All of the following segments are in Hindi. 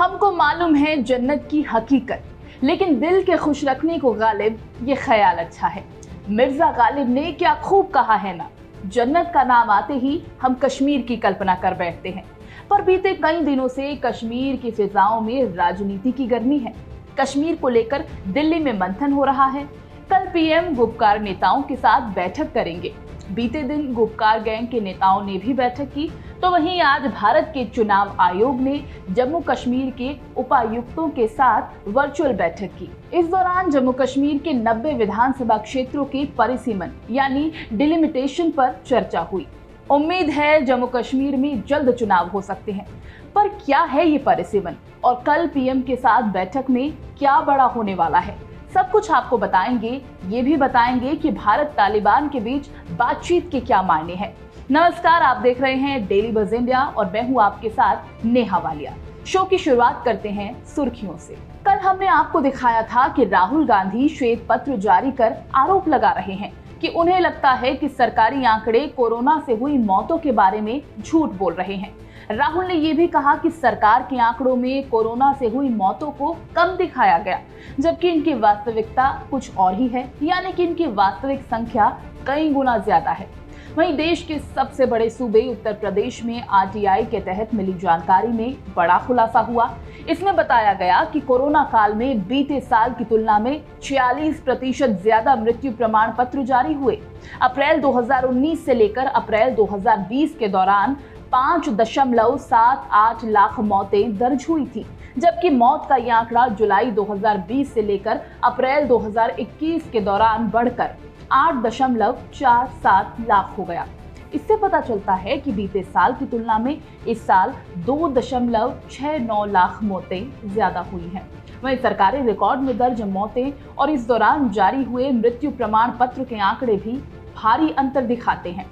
हमको मालूम है जन्नत की हकीकत, लेकिन दिल के खुश रखने को गालिब ये ख्याल अच्छा है। मिर्जा गालिब ने क्या खूब कहा है ना, जन्नत का नाम आते ही हम कश्मीर की कल्पना कर बैठते हैं। पर बीते कई दिनों से कश्मीर की फिजाओं में राजनीति की गर्मी है। कश्मीर को लेकर दिल्ली में मंथन हो रहा है। कल पीएम गुपकार नेताओं के साथ बैठक करेंगे। बीते दिन गुपकार गैंग के नेताओं ने भी बैठक की, तो वहीं आज भारत के चुनाव आयोग ने जम्मू कश्मीर के उपायुक्तों के साथ वर्चुअल बैठक की। इस दौरान जम्मू कश्मीर के 90 विधानसभा क्षेत्रों के परिसीमन यानी डिलिमिटेशन पर चर्चा हुई। उम्मीद है जम्मू कश्मीर में जल्द चुनाव हो सकते हैं। पर क्या है ये परिसीमन और कल पीएम के साथ बैठक में क्या बड़ा होने वाला है, सब कुछ आपको बताएंगे। ये भी बताएंगे कि भारत तालिबान के बीच बातचीत के क्या मायने हैं। नमस्कार, आप देख रहे हैं डेली बज़ इंडिया और मैं हूं आपके साथ नेहा वालिया। शो की शुरुआत करते हैं सुर्खियों से। कल हमने आपको दिखाया था कि राहुल गांधी श्वेत पत्र जारी कर आरोप लगा रहे हैं कि उन्हें लगता है कि सरकारी आंकड़े कोरोना से हुई मौतों के बारे में झूठ बोल रहे हैं। राहुल ने यह भी कहा कि सरकार के आंकड़ों में कोरोना से हुई मौतों को कम दिखाया गया, जबकि इनकी वास्तविकता कुछ और ही है, यानी कि इनकी वास्तविक संख्या कई गुना ज्यादा है। वहीं देश के सबसे बड़े सूबे उत्तर प्रदेश में आरटीआई के तहत मिली जानकारी में बड़ा खुलासा हुआ। इसमें बताया गया कि कोरोना काल में बीते साल की तुलना में 46% ज्यादा मृत्यु प्रमाण पत्र जारी हुए। अप्रैल 2019 से लेकर अप्रैल 2020 के दौरान 5.78 लाख मौतें दर्ज हुई थी, जबकि मौत का यह आंकड़ा जुलाई 2020 से लेकर अप्रैल 2021 के दौरान बढ़कर 8.47 लाख हो गया। इससे पता चलता है कि बीते साल की तुलना में इस साल 2.69 लाख मौतें ज्यादा हुई हैं। वहीं सरकारी रिकॉर्ड में दर्ज मौतें और इस दौरान जारी हुए मृत्यु प्रमाण पत्र के आंकड़े भी भारी अंतर दिखाते हैं।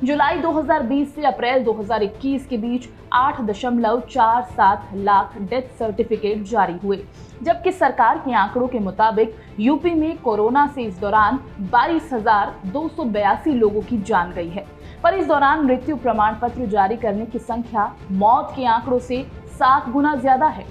जुलाई 2020 से अप्रैल 2021 के बीच 8.47 लाख डेथ सर्टिफिकेट जारी हुए, जबकि सरकार के आंकड़ों के मुताबिक यूपी में कोरोना से इस दौरान 22,282 लोगों की जान गई है। पर इस दौरान मृत्यु प्रमाण पत्र जारी करने की संख्या मौत के आंकड़ों से 7 गुना ज्यादा है।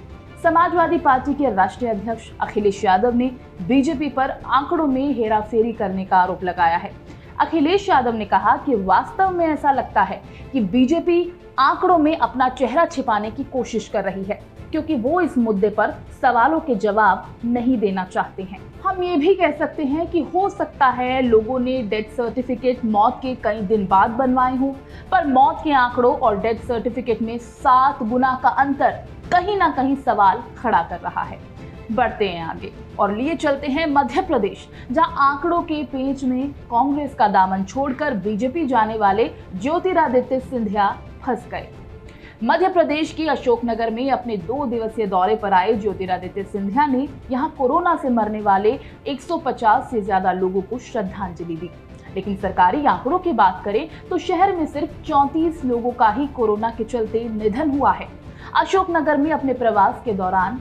समाजवादी पार्टी के राष्ट्रीय अध्यक्ष अखिलेश यादव ने बीजेपी पर आंकड़ों में हेराफेरी करने का आरोप लगाया है। अखिलेश यादव ने कहा कि वास्तव में ऐसा लगता है कि बीजेपी आंकड़ों में अपना चेहरा छिपाने की कोशिश कर रही है, क्योंकि वो इस मुद्दे पर सवालों के जवाब नहीं देना चाहते हैं। हम ये भी कह सकते हैं कि हो सकता है लोगों ने डेथ सर्टिफिकेट मौत के कई दिन बाद बनवाए हों, पर मौत के आंकड़ों और डेथ सर्टिफिकेट में 7 गुना का अंतर कहीं ना कहीं सवाल खड़ा कर रहा है। बढ़ते हैं आगे और लिए चलते हैं मध्य प्रदेश, जहां आंकड़ों के पेंच में कांग्रेस का दामन छोड़कर बीजेपी जाने वाले ज्योतिरादित्य सिंधिया फंस गए। मध्य प्रदेश के अशोकनगर में अपने 2 दिवसीय दौरे पर आए ज्योतिरादित्य सिंधिया ने यहां कोरोना से मरने वाले 150 से ज्यादा लोगों को श्रद्धांजलि दी। लेकिन सरकारी आंकड़ों की बात करें तो शहर में सिर्फ 34 लोगों का ही कोरोना के चलते निधन हुआ है। अशोकनगर में अपने प्रवास के दौरान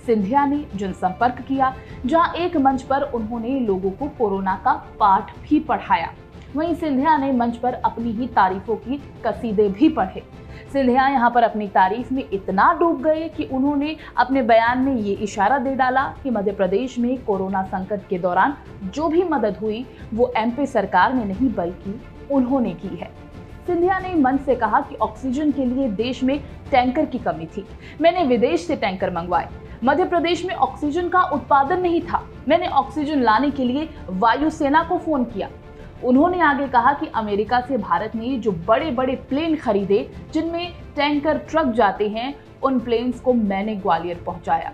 सिंधिया ने जनसंपर्क किया, जहां एक मंच पर उन्होंने लोगों को कोरोना का पाठ भी पढ़ाया। वहीं सिंधिया ने मंच पर अपनी ही तारीफों की कसीदे भी पढ़े। सिंधिया यहां पर अपनी तारीफ में इतना डूब गए कि उन्होंने अपने बयान में ये इशारा दे डाला कि मध्य प्रदेश में कोरोना संकट के दौरान जो भी मदद हुई वो एमपी सरकार ने नहीं बल्कि उन्होंने की है। सिंधिया ने मंच से कहा कि ऑक्सीजन के लिए देश में टैंकर की कमी थी, मैंने विदेश से टैंकर मंगवाए। मध्य प्रदेश में ऑक्सीजन का उत्पादन नहीं था, मैंने ऑक्सीजन लाने के लिए वायुसेना को फोन किया। उन्होंने आगे कहा कि अमेरिका से भारत ने जो बड़े बड़े प्लेन खरीदे जिनमें टैंकर ट्रक जाते हैं, उन प्लेन्स को मैंने ग्वालियर पहुंचाया।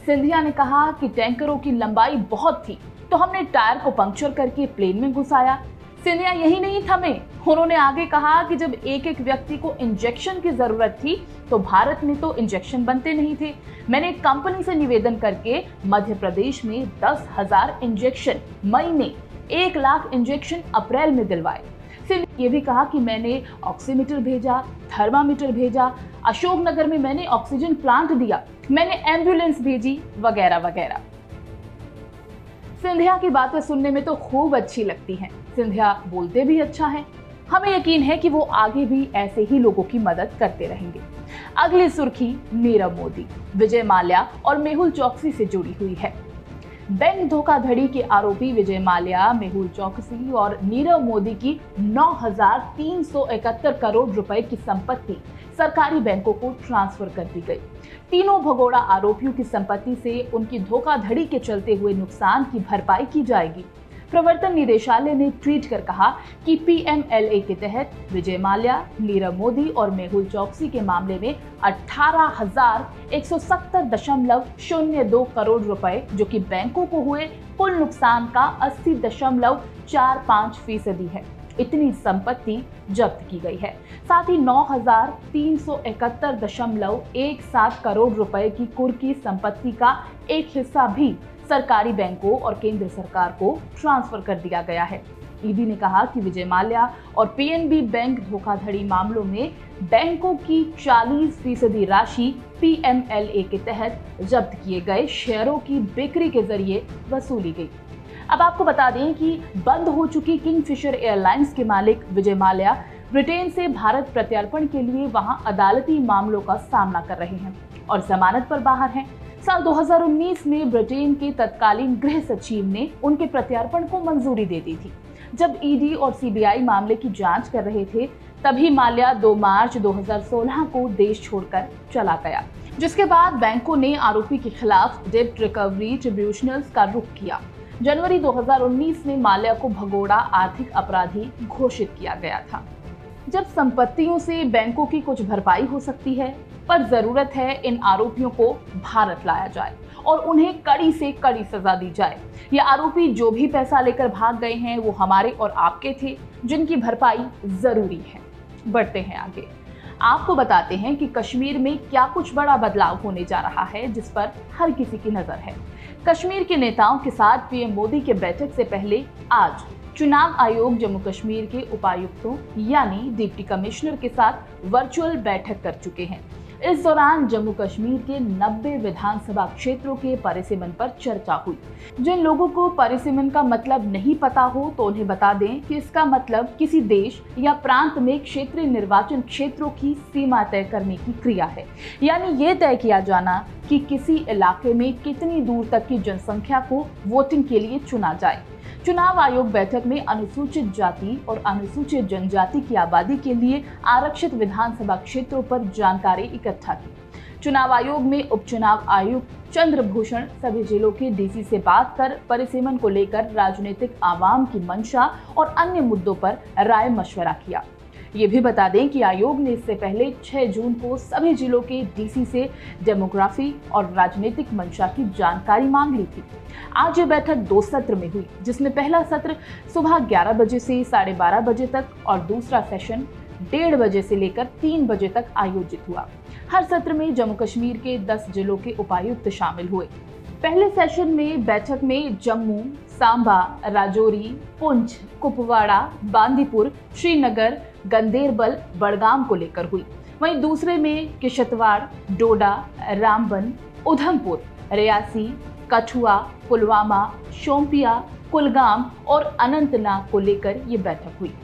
सिंधिया ने कहा कि टैंकरों की लंबाई बहुत थी तो हमने टायर को पंक्चर करके प्लेन में घुसाया। सिंधिया यही नहीं थमे, उन्होंने आगे कहा कि जब एक एक व्यक्ति को इंजेक्शन की जरूरत थी तो भारत में तो इंजेक्शन बनते नहीं थे। मैंने कंपनी से निवेदन करके मध्य प्रदेश में 10,000 इंजेक्शन मई में, 1 लाख इंजेक्शन अप्रैल में दिलवाए। सिंधिया ये भी कहा कि मैंने ऑक्सीमीटर भेजा, थर्मामीटर भेजा, अशोकनगर में मैंने ऑक्सीजन प्लांट दिया, मैंने एम्बुलेंस भेजी, वगैरह वगैरह। सिंधिया की बातें सुनने में तो खूब अच्छी लगती हैं। सिंधिया बोलते भी अच्छा है। हमें यकीन है कि वो आगे भी ऐसे ही लोगों की मदद करते रहेंगे। अगली सुर्खी नीरव मोदी, विजय माल्या और मेहुल चोकसी से जुड़ी हुई है। बैंक धोखाधड़ी के आरोपी विजय माल्या, मेहुल चोकसी और नीरव मोदी की 9,371 करोड़ रुपए की संपत्ति सरकारी बैंकों को ट्रांसफर कर दी गई। तीनों भगोड़ा आरोपियों की संपत्ति से उनकी धोखाधड़ी के चलते हुए नुकसान की भरपाई की जाएगी। प्रवर्तन निदेशालय ने ट्वीट कर कहा कि पीएमएलए के तहत विजय माल्या, नीरव मोदी और मेहुल चोकसी के मामले में 18,170.02 करोड़ रुपए, जो कि बैंकों को हुए कुल नुकसान का 80.45% है, इतनी संपत्ति जब्त की गई है। साथ ही 9,371.17 करोड़ रुपए की कुर्की संपत्ति का एक हिस्सा भी सरकारी बैंकों और केंद्र सरकार को ट्रांसफर कर दिया गया है। ईडी ने कहा कि विजय माल्या और पीएनबी बैंक धोखाधड़ी मामलों में बैंकों की 40% राशि पीएमएलए के तहत जब्त किए गए शेयरों की बिक्री के जरिए वसूली गई। अब आपको बता दें कि बंद हो चुकी किंगफिशर एयरलाइंस के मालिक विजय माल्या ब्रिटेन से भारत प्रत्यर्पण के लिए वहां अदालती मामलों का सामना कर रहे हैं और जमानत पर बाहर हैं। साल 2019 में ब्रिटेन के तत्कालीन गृह सचिव ने उनके प्रत्यर्पण को मंजूरी दे दी थी। जब ईडी और सीबीआई मामले की जांच कर रहे थे, तभी माल्या 2 मार्च 2016 को देश छोड़कर चला गया, जिसके बाद बैंकों ने आरोपी के खिलाफ डेब्ट रिकवरी ट्रिब्यूनल्स का रुख किया। जनवरी 2019 में माल्या को भगोड़ा आर्थिक अपराधी घोषित किया गया था। जब संपत्तियों से बैंकों की कुछ भरपाई हो सकती है, पर जरूरत है इन आरोपियों को भारत लाया जाए और उन्हें कड़ी से कड़ी सजा दी जाए। ये आरोपी जो भी पैसा लेकर भाग गए हैं, वो हमारे और आपके थे, जिनकी भरपाई जरूरी है। बढ़ते हैं आगे, आपको बताते हैं कि कश्मीर में क्या कुछ बड़ा बदलाव होने जा रहा है, जिस पर हर किसी की नजर है। कश्मीर के नेताओं के साथ पीएम मोदी के बैठक से पहले आज चुनाव आयोग जम्मू कश्मीर के उपायुक्तों यानी डिप्टी कमिश्नर के साथ वर्चुअल बैठक कर चुके हैं। इस दौरान जम्मू कश्मीर के 90 विधानसभा क्षेत्रों के परिसीमन पर चर्चा हुई। जिन लोगों को परिसीमन का मतलब नहीं पता हो, तो उन्हें बता दें कि इसका मतलब किसी देश या प्रांत में क्षेत्रीय निर्वाचन क्षेत्रों की सीमा तय करने की क्रिया है, यानी ये तय किया जाना कि किसी इलाके में कितनी दूर तक की जनसंख्या को वोटिंग के लिए चुना जाए। चुनाव आयोग बैठक में अनुसूचित जाति और अनुसूचित जनजाति की आबादी के लिए आरक्षित विधानसभा क्षेत्रों पर जानकारी इकट्ठा की। चुनाव आयोग में उपचुनाव आयुक्त चंद्रभूषण सभी जिलों के डीसी से बात कर परिसीमन को लेकर राजनीतिक आवाम की मंशा और अन्य मुद्दों पर राय मशवरा किया। ये भी बता दें कि आयोग ने इससे पहले 6 जून को सभी जिलों के डीसी से डेमोग्राफी और राजनीतिक मंशा की जानकारी मांग ली थी। आज ये बैठक 2 सत्र में हुई, जिसमें पहला सत्र सुबह 11 बजे से 12:30 बजे तक और दूसरा सेशन 1:30 बजे से लेकर 3 बजे तक आयोजित हुआ। हर सत्र में जम्मू कश्मीर के 10 जिलों के उपायुक्त शामिल हुए। पहले सेशन में बैठक में जम्मू, सांबा, राजौरी, पुंछ, कुपवाड़ा, बांदीपुर, श्रीनगर, गंदेरबल, बड़गाम को लेकर हुई। वहीं दूसरे में किश्तवाड़, डोडा, रामबन, उधमपुर, रियासी, कठुआ, पुलवामा, शोपियां, कुलगाम और अनंतनाग को लेकर ये बैठक हुई।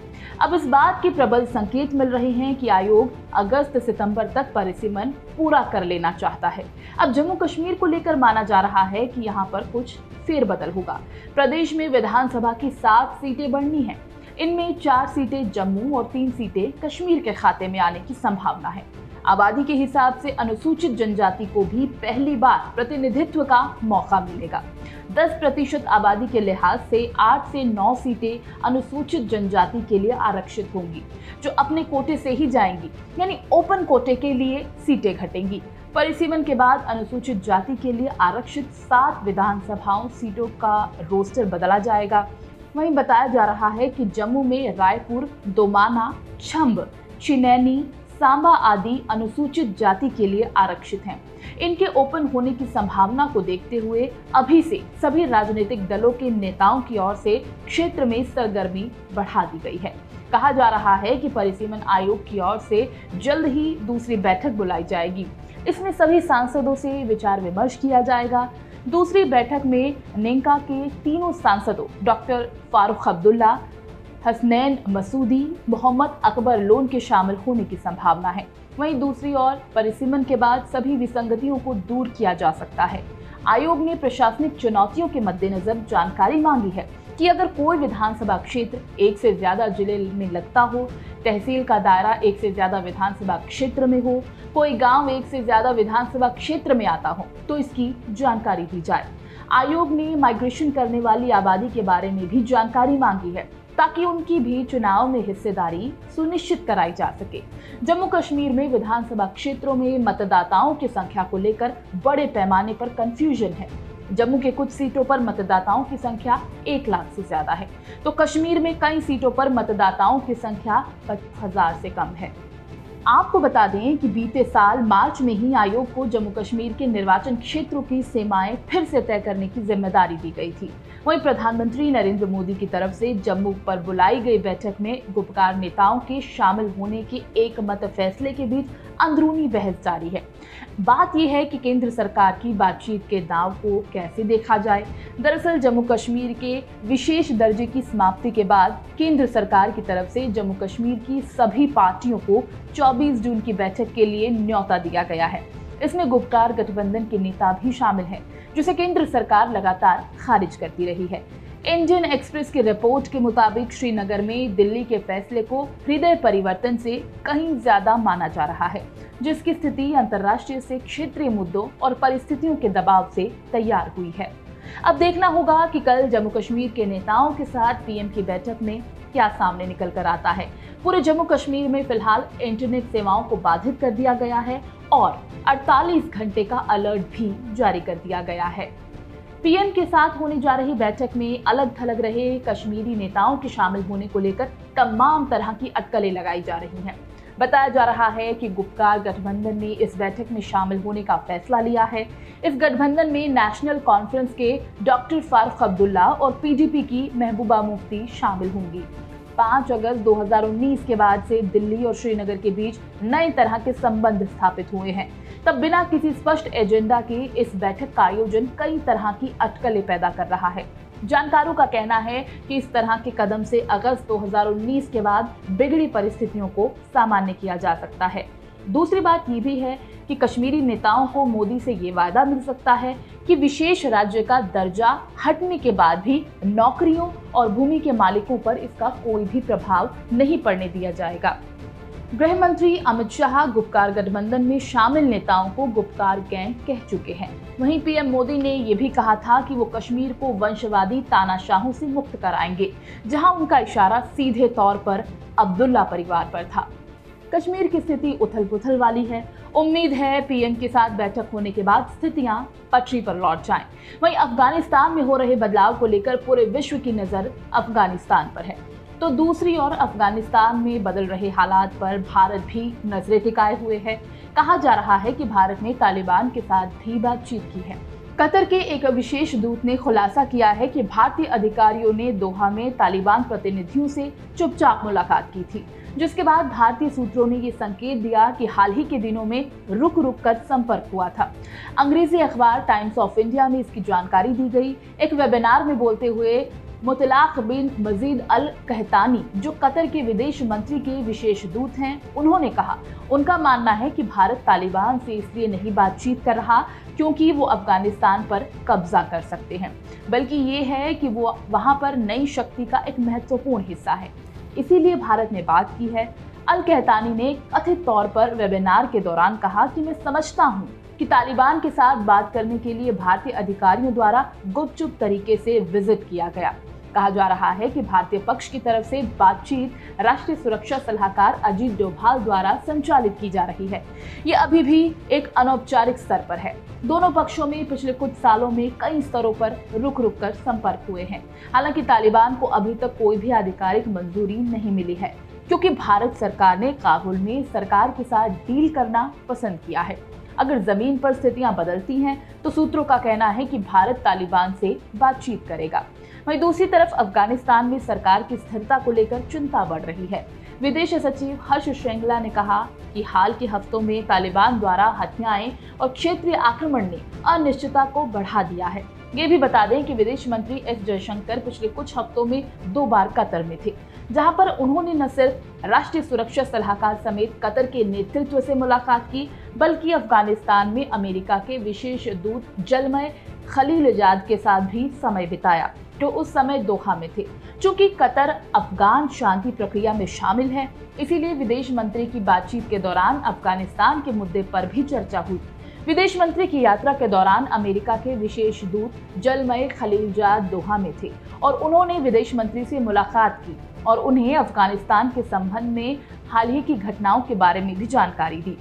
अब इस बात के प्रबल संकेत मिल रहे हैं कि आयोग अगस्त-सितंबर तक परिसीमन पूरा कर लेना चाहता है। अब जम्मू कश्मीर को लेकर माना जा रहा है कि यहाँ पर कुछ फेरबदल होगा। प्रदेश में विधानसभा की 7 सीटें बढ़नी हैं। इनमें 4 सीटें जम्मू और 3 सीटें कश्मीर के खाते में आने की संभावना है। आबादी के हिसाब से अनुसूचित जनजाति को भी पहली बार प्रतिनिधित्व का मौका मिलेगा। 10% आबादी के लिहाज से 8 से 9 सीटें अनुसूचित जनजाति के लिए आरक्षित होंगी, जो अपने कोटे से ही जाएंगी, यानी ओपन कोटे के लिए सीटें घटेंगी। परिसीमन के बाद अनुसूचित जाति के लिए आरक्षित 7 विधानसभाओं सीटों का रोस्टर बदला जाएगा। वहीं बताया जा रहा है कि जम्मू में रायपुर, दोमाना, छंब, चिनैनी, सांबा आदि अनुसूचित जाति के लिए आरक्षित हैं। इनके ओपन होने की संभावना को देखते हुए अभी से सभी राजनीतिक दलों के नेताओं की ओर से क्षेत्र में सरगर्मी बढ़ा दी गई है। कहा जा रहा है कि परिसीमन आयोग की ओर से जल्द ही दूसरी बैठक बुलाई जाएगी। इसमें सभी सांसदों से विचार विमर्श किया जाएगा। दूसरी बैठक में नेंका के तीनों सांसदों डॉक्टर फारूक अब्दुल्ला, हसनैन मसूदी, मोहम्मद अकबर लोन के शामिल होने की संभावना है। वहीं दूसरी ओर परिसीमन के बाद सभी विसंगतियों को दूर किया जा सकता है। आयोग ने प्रशासनिक चुनौतियों के मद्देनजर जानकारी मांगी है कि अगर कोई विधानसभा क्षेत्र एक से ज्यादा जिले में लगता हो, तहसील का दायरा एक से ज्यादा विधानसभा क्षेत्र में हो, कोई गांव एक से ज्यादा विधानसभा क्षेत्र में आता हो, तो इसकी जानकारी दी जाए। आयोग ने माइग्रेशन करने वाली आबादी के बारे में भी जानकारी मांगी है ताकि उनकी भी चुनाव में हिस्सेदारी सुनिश्चित कराई जा सके। जम्मू कश्मीर में विधानसभा क्षेत्रों में मतदाताओं की संख्या को लेकर बड़े पैमाने पर कंफ्यूजन है। जम्मू के कुछ सीटों पर मतदाताओं की संख्या 1 लाख से ज्यादा है, तो कश्मीर में कई सीटों पर मतदाताओं की संख्या 50,000 से कम है। आपको बता दें कि बीते साल मार्च में ही आयोग को जम्मू कश्मीर के निर्वाचन क्षेत्रों की सीमाएं फिर से तय करने की जिम्मेदारी दी गई थी। वहीं प्रधानमंत्री नरेंद्र मोदी की तरफ से जम्मू पर बुलाई गई बैठक में गुपकार नेताओं के शामिल होने के एक मत फैसले के बीच अंदरूनी बहस जारी है। बात यह है कि केंद्र सरकार की बातचीत के दांव को कैसे देखा जाए। दरअसल जम्मू कश्मीर के विशेष दर्जे की समाप्ति के बाद केंद्र सरकार की तरफ से जम्मू कश्मीर की सभी पार्टियों को 24 जून की बैठक के लिए न्योता दिया गया है। इसमें गुपकार गठबंधन के नेता भी शामिल हैं, जिसे केंद्र सरकार लगातार खारिज करती रही है। इंडियन एक्सप्रेस की रिपोर्ट के मुताबिक श्रीनगर में दिल्ली के फैसले को हृदय परिवर्तन से कहीं ज्यादा माना जा रहा है, जिसकी स्थिति अंतर्राष्ट्रीय से क्षेत्रीय मुद्दों और परिस्थितियों के दबाव से तैयार हुई है। अब देखना होगा कि कल जम्मू कश्मीर के नेताओं के साथ पीएम की बैठक में क्या सामने निकल कर आता है। पूरे जम्मू कश्मीर में फिलहाल इंटरनेट सेवाओं को बाधित कर दिया गया है और 48 घंटे का अलर्ट भी जारी कर दिया गया है। पीएम के साथ होने जा रही बैठक में अलग थलग रहे कश्मीरी नेताओं के शामिल होने को लेकर तमाम तरह की अटकलें लगाई जा रही हैं। बताया जा रहा है कि गुपकार गठबंधन ने इस बैठक में शामिल होने का फैसला लिया है। इस गठबंधन में नेशनल कॉन्फ्रेंस के डॉक्टर फारूक अब्दुल्ला और पीडीपी की महबूबा मुफ्ती शामिल होंगी। 5 अगस्त 2019 के बाद से दिल्ली और श्रीनगर के बीच नए तरह के संबंध स्थापित हुए हैं। तब बिना किसी स्पष्ट एजेंडा के इस बैठक का आयोजन कई तरह की अटकलें पैदा कर रहा है। जानकारों का कहना है कि इस तरह के कदम से अगस्त 2019 के बाद बिगड़ी परिस्थितियों को सामान्य किया जा सकता है। दूसरी बात ये भी है कि कश्मीरी नेताओं को मोदी से ये वादा मिल सकता है कि विशेष राज्य का दर्जा हटने के बाद भी नौकरियों और भूमि के मालिकों पर इसका कोई भी प्रभाव नहीं पड़ने दिया जाएगा। गृह मंत्री अमित शाह गुपकार गठबंधन में शामिल नेताओं को गुपकार गैंग कह चुके हैं। वहीं पीएम मोदी ने यह भी कहा था कि वो कश्मीर को वंशवादी तानाशाहों से मुक्त कराएंगे, जहां उनका इशारा सीधे तौर पर अब्दुल्ला परिवार पर था। कश्मीर की स्थिति उथल-पुथल वाली है। उम्मीद है पीएम के साथ बैठक होने के बाद स्थितियां पटरी पर लौट जाएं। वहीं अफगानिस्तान में हो रहे बदलाव को लेकर पूरे विश्व की नजर अफगानिस्तान पर है, तो दूसरी ओर अफगानिस्तान में बदल रहे हालात पर भारत भी नजरें टिकाए हुए है। कहा जा रहा है कि भारत ने तालिबान के साथ भी बातचीत की है। कतर के एक विशेष दूत ने खुलासा किया है कि भारतीय अधिकारियों ने दोहा में तालिबान प्रतिनिधियों से चुपचाप मुलाकात की थी, जिसके बाद भारतीय सूत्रों ने ये संकेत दिया कि हाल ही के दिनों में रुक रुक कर संपर्क हुआ था। अंग्रेजी अखबार टाइम्स ऑफ इंडिया में इसकी जानकारी दी गई। एक वेबिनार में बोलते हुए मुतलाक बिन मजीद अल कहतानी, जो कतर के विदेश मंत्री के विशेष दूत हैं, उन्होंने कहा उनका मानना है कि भारत तालिबान से इसलिए नहीं बातचीत कर रहा क्योंकि वो अफगानिस्तान पर कब्जा कर सकते हैं, बल्कि ये है कि वो वहां पर नई शक्ति का एक महत्वपूर्ण हिस्सा है, इसीलिए भारत ने बात की है। अल कहतानी ने कथित तौर पर वेबिनार के दौरान कहा कि मैं समझता हूँ कि तालिबान के साथ बात करने के लिए भारतीय अधिकारियों द्वारा गुपचुप तरीके से विजिट किया गया। कहा जा रहा है कि भारतीय पक्ष की तरफ से बातचीत राष्ट्रीय सुरक्षा सलाहकार अजीत डोभाल द्वारा संचालित की जा रही है। ये अभी भी एक अनौपचारिक स्तर पर है। दोनों पक्षों में पिछले कुछ सालों में कई स्तरों पर रुक रुक कर संपर्क हुए हैं। हालांकि तालिबान को अभी तक कोई भी आधिकारिक मंजूरी नहीं मिली है, क्योंकि भारत सरकार ने काबुल में सरकार के साथ डील करना पसंद किया है। अगर जमीन पर स्थितियां बदलती हैं तो सूत्रों का कहना है कि भारत तालिबान से बातचीत करेगा। वहीं दूसरी तरफ अफगानिस्तान में सरकार की स्थिरता को लेकर चिंता बढ़ रही है। विदेश सचिव हर्ष श्रृंगला ने कहा कि हाल के हफ्तों में तालिबान द्वारा हत्याएं और क्षेत्रीय आक्रमण ने अनिश्चितता को बढ़ा दिया है। ये भी बता दें कि विदेश मंत्री एस जयशंकर पिछले कुछ हफ्तों में 2 बार कतर में थे, जहां पर उन्होंने न सिर्फ राष्ट्रीय सुरक्षा सलाहकार समेत कतर के नेतृत्व से मुलाकात की, बल्कि अफगानिस्तान में अमेरिका के विशेष दूत जलमय खलीलजाद के साथ भी समय बिताया, जो उस समय दोहा में थे। चूंकि कतर अफगान शांति प्रक्रिया में शामिल है, इसीलिए विदेश मंत्री की बातचीत के दौरान अफगानिस्तान के मुद्दे पर भी चर्चा हुई। विदेश मंत्री की यात्रा के दौरान अमेरिका के विशेष दूत जलमय खलीलजाद दोहा में थे और उन्होंने विदेश मंत्री से मुलाकात की और उन्हें अफगानिस्तान के संबंध में हाल ही की घटनाओं के बारे में भी जानकारी दी।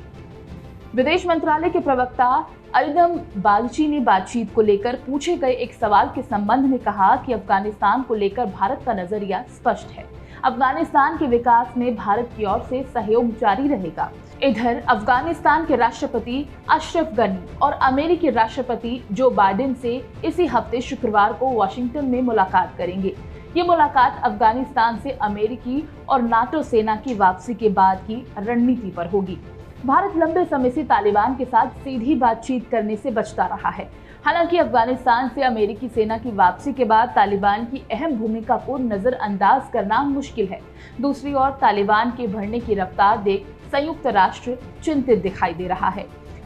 विदेश मंत्रालय के प्रवक्ता अरिदम बागची ने बातचीत को लेकर पूछे गए एक सवाल के संबंध में कहा कि अफगानिस्तान को लेकर भारत का नजरिया स्पष्ट है। अफगानिस्तान के विकास में भारत की ओर से सहयोग जारी रहेगा। इधर अफगानिस्तान के राष्ट्रपति अशरफ गनी और अमेरिकी राष्ट्रपति जो बाइडेन से इसी हफ्ते शुक्रवार को वाशिंगटन में मुलाकात करेंगे। ये मुलाकात अफगानिस्तान से अमेरिकी और नाटो सेना की वापसी के बाद की रणनीति पर होगी। भारत लंबे समय से तालिबान के साथ सीधी बातचीत करने से बचता रहा है। हालांकि अफगानिस्तान से अमेरिकी सेना की वापसी के बाद तालिबान की अहम भूमिका को नजरअंदाज करना मुश्किल है। दूसरी ओर तालिबान के बढ़ने की रफ्तार देख संयुक्त राष्ट्र चिंतित दिखाई दे रहा है।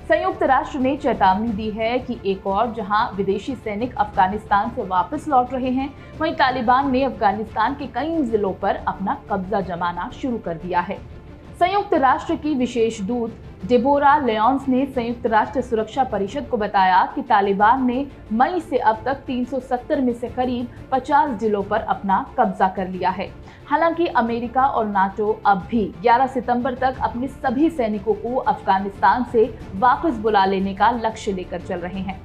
संयुक्त राष्ट्र ने चेतावनी दी है कि एक और जहां विदेशी सैनिक अफगानिस्तान से वापस लौट रहे हैं, वहीं तालिबान ने अफगानिस्तान के कई जिलों पर अपना कब्जा जमाना शुरू कर दिया है। संयुक्त राष्ट्र की विशेष दूत डेबोरा लेओन्स ने संयुक्त राष्ट्र सुरक्षा परिषद को बताया कि तालिबान ने मई से अब तक 370 में से करीब 50 जिलों पर अपना कब्जा कर लिया है। हालांकि अमेरिका और नाटो अब भी 11 सितंबर तक अपने सभी सैनिकों को अफगानिस्तान से वापस बुला लेने का लक्ष्य लेकर चल रहे हैं।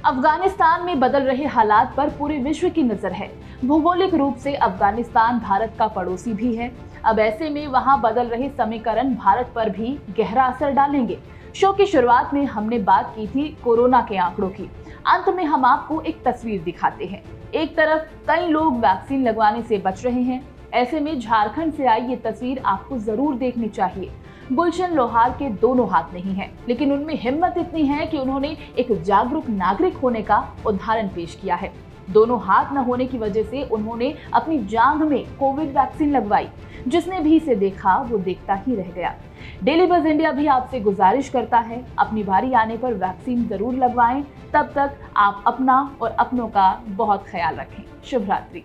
अफगानिस्तान में बदल रहे हालात पर पूरे विश्व की नजर है। भौगोलिक रूप से अफगानिस्तान भारत का पड़ोसी भी है। अब ऐसे में वहां बदल रहे समीकरण भारत पर भी गहरा असर डालेंगे। शो की शुरुआत में हमने बात की थी कोरोना के आंकड़ों की। अंत में हम आपको एक तस्वीर दिखाते हैं। एक तरफ कई लोग वैक्सीन लगवाने से बच रहे हैं। ऐसे में झारखंड से आई ये तस्वीर आपको जरूर देखनी चाहिए। गुलशन लोहार के दोनों हाथ नहीं हैं, लेकिन उनमें हिम्मत इतनी है कि उन्होंने एक जागरूक नागरिक होने का उदाहरण पेश किया है। दोनों हाथ न होने की वजह से उन्होंने अपनी जांघ में कोविड वैक्सीन लगवाई। जिसने भी इसे देखा वो देखता ही रह गया। डेली बज इंडिया भी आपसे गुजारिश करता है, अपनी बारी आने पर वैक्सीन जरूर लगवाएं। तब तक आप अपना और अपनों का बहुत ख्याल रखें। शुभ रात्रि।